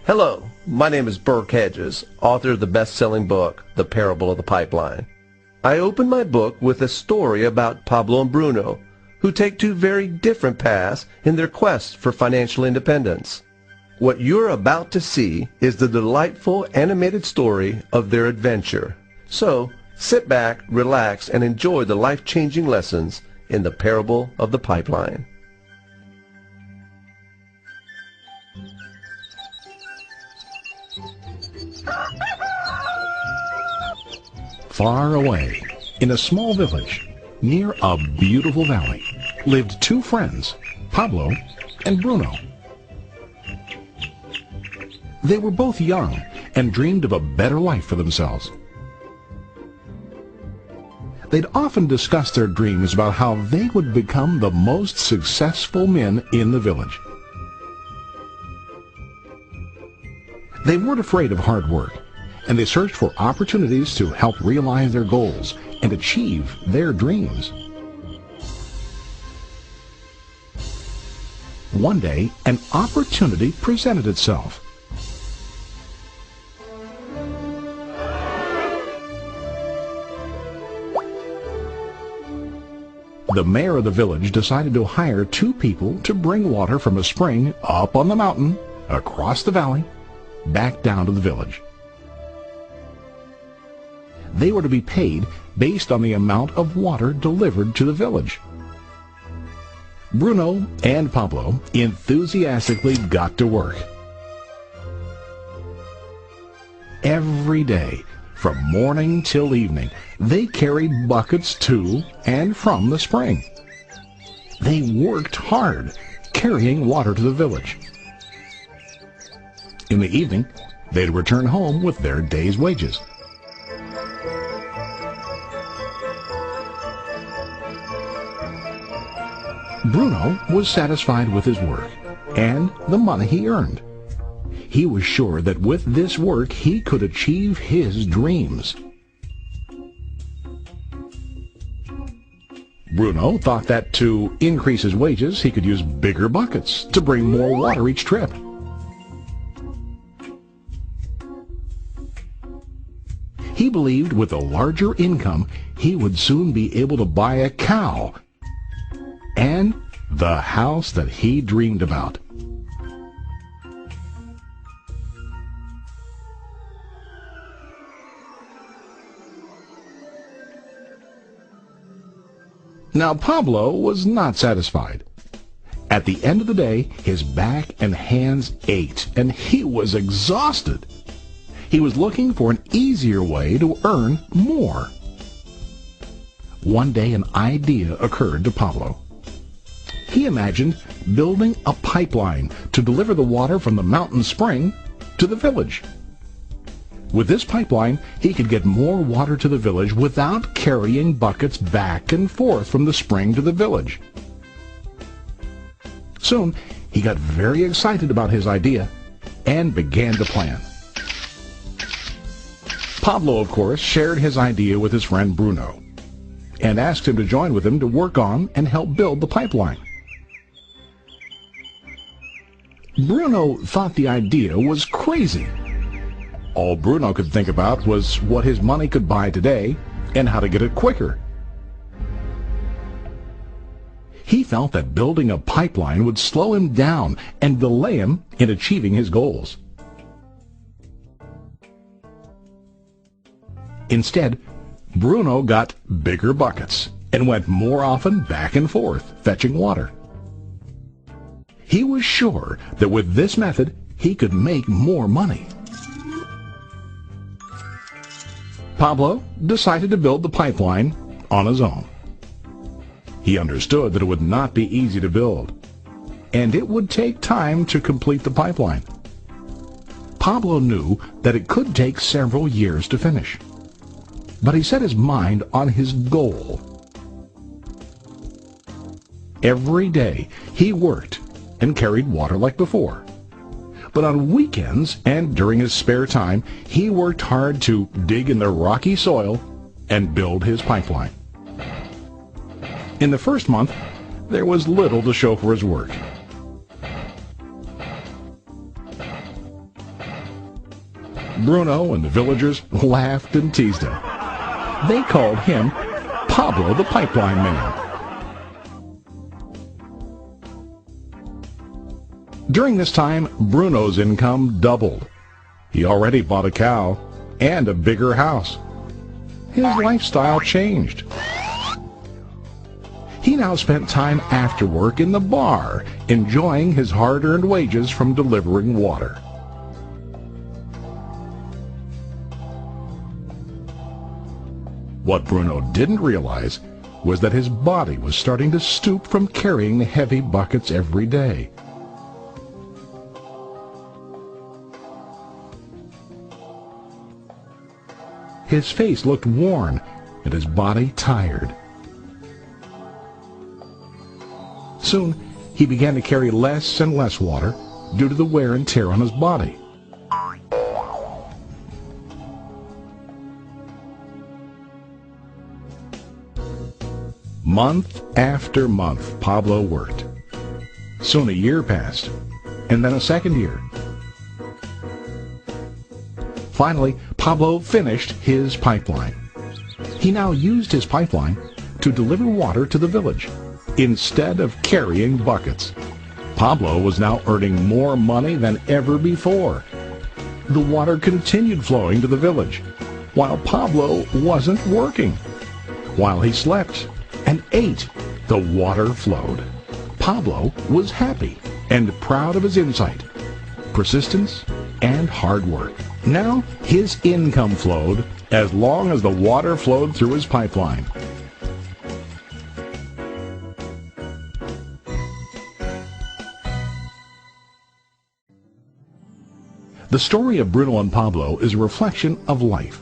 Hello, my name is Burke Hedges, author of the best-selling book, The Parable of the Pipeline. I open my book with a story about Pablo and Bruno, who take two very different paths in their quest for financial independence. What you're about to see is the delightful animated story of their adventure. So, sit back, relax, and enjoy the life-changing lessons in The Parable of the Pipeline. Far away, in a small village, near a beautiful valley, lived two friends, Pablo and Bruno. They were both young and dreamed of a better life for themselves. They'd often discuss their dreams about how they would become the most successful men in the village. They weren't afraid of hard work, and they searched for opportunities to help realize their goals and achieve their dreams. One day, an opportunity presented itself. The mayor of the village decided to hire two people to bring water from a spring up on the mountain, across the valley, back down to the village. They were to be paid based on the amount of water delivered to the village. Bruno and Pablo enthusiastically got to work. Every day, from morning till evening, they carried buckets to and from the spring. They worked hard, carrying water to the village. In the evening, they'd return home with their day's wages. Bruno was satisfied with his work and the money he earned. He was sure that with this work he could achieve his dreams. Bruno thought that to increase his wages he could use bigger buckets to bring more water each trip. He believed with a larger income he would soon be able to buy a cow and the house that he dreamed about. Now Pablo was not satisfied. At the end of the day, his back and hands ached, and he was exhausted. He was looking for an easier way to earn more. One day an idea occurred to Pablo. He imagined building a pipeline to deliver the water from the mountain spring to the village. With this pipeline, he could get more water to the village without carrying buckets back and forth from the spring to the village. Soon, he got very excited about his idea and began to plan. Pablo, of course, shared his idea with his friend Bruno and asked him to join with him to work on and help build the pipeline. Bruno thought the idea was crazy. All Bruno could think about was what his money could buy today and how to get it quicker. He felt that building a pipeline would slow him down and delay him in achieving his goals. Instead, Bruno got bigger buckets and went more often back and forth fetching water. He was sure that with this method he could make more money. Pablo decided to build the pipeline on his own. He understood that it would not be easy to build, and it would take time to complete the pipeline. Pablo knew that it could take several years to finish, but he set his mind on his goal. Every day he worked and carried water like before. But on weekends and during his spare time, he worked hard to dig in the rocky soil and build his pipeline. In the first month, there was little to show for his work. Bruno and the villagers laughed and teased him. They called him Pablo the Pipeline Man. During this time, Bruno's income doubled. He already bought a cow and a bigger house. His lifestyle changed. He now spent time after work in the bar, enjoying his hard-earned wages from delivering water. What Bruno didn't realize was that his body was starting to stoop from carrying the heavy buckets every day. His face looked worn and his body tired. Soon, he began to carry less and less water due to the wear and tear on his body. Month after month, Pablo worked. Soon a year passed, and then a second year. Finally, Pablo finished his pipeline. He now used his pipeline to deliver water to the village instead of carrying buckets. Pablo was now earning more money than ever before. The water continued flowing to the village, while Pablo wasn't working. While he slept and ate, the water flowed. Pablo was happy and proud of his insight, persistence, and hard work. Now his income flowed as long as the water flowed through his pipeline. The story of Bruno and Pablo is a reflection of life.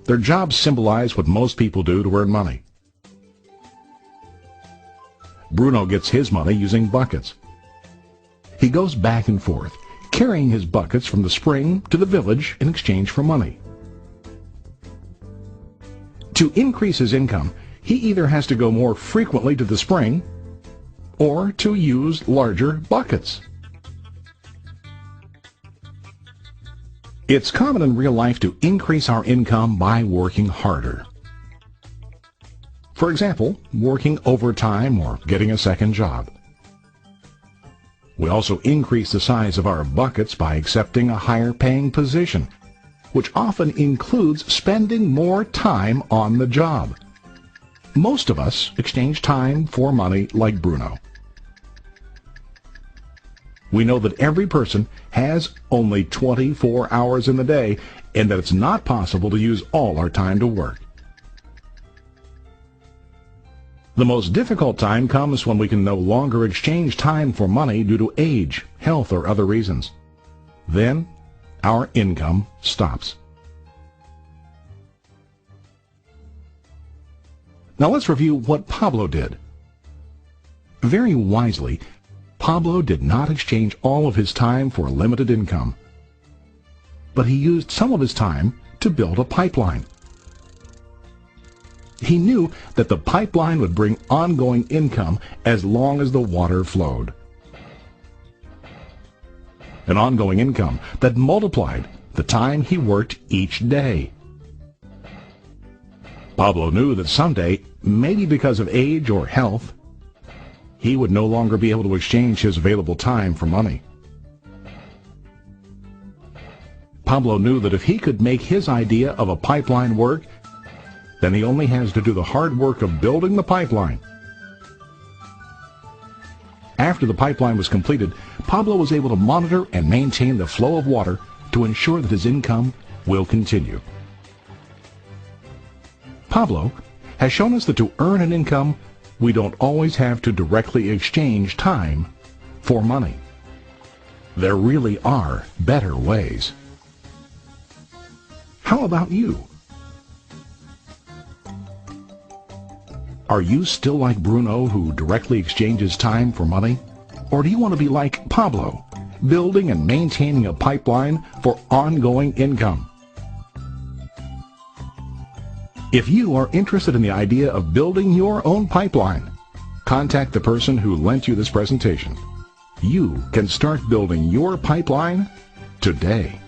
Their jobs symbolize what most people do to earn money. Bruno gets his money using buckets. He goes back and forth, carrying his buckets from the spring to the village in exchange for money. To increase his income, he either has to go more frequently to the spring or to use larger buckets. It's common in real life to increase our income by working harder. For example, working overtime or getting a second job. We also increase the size of our buckets by accepting a higher paying position, which often includes spending more time on the job. Most of us exchange time for money like Bruno. We know that every person has only 24 hours in the day and that it's not possible to use all our time to work. The most difficult time comes when we can no longer exchange time for money due to age, health, or other reasons. Then, our income stops. Now let's review what Pablo did. Very wisely, Pablo did not exchange all of his time for a limited income, but he used some of his time to build a pipeline. He knew that the pipeline would bring ongoing income as long as the water flowed. An ongoing income that multiplied the time he worked each day. Pablo knew that someday, maybe because of age or health, he would no longer be able to exchange his available time for money. Pablo knew that if he could make his idea of a pipeline work, then he only has to do the hard work of building the pipeline. After the pipeline was completed, Pablo was able to monitor and maintain the flow of water to ensure that his income will continue. Pablo has shown us that to earn an income, we don't always have to directly exchange time for money. There really are better ways. How about you? Are you still like Bruno, who directly exchanges time for money? Or do you want to be like Pablo, building and maintaining a pipeline for ongoing income? If you are interested in the idea of building your own pipeline, contact the person who lent you this presentation. You can start building your pipeline today.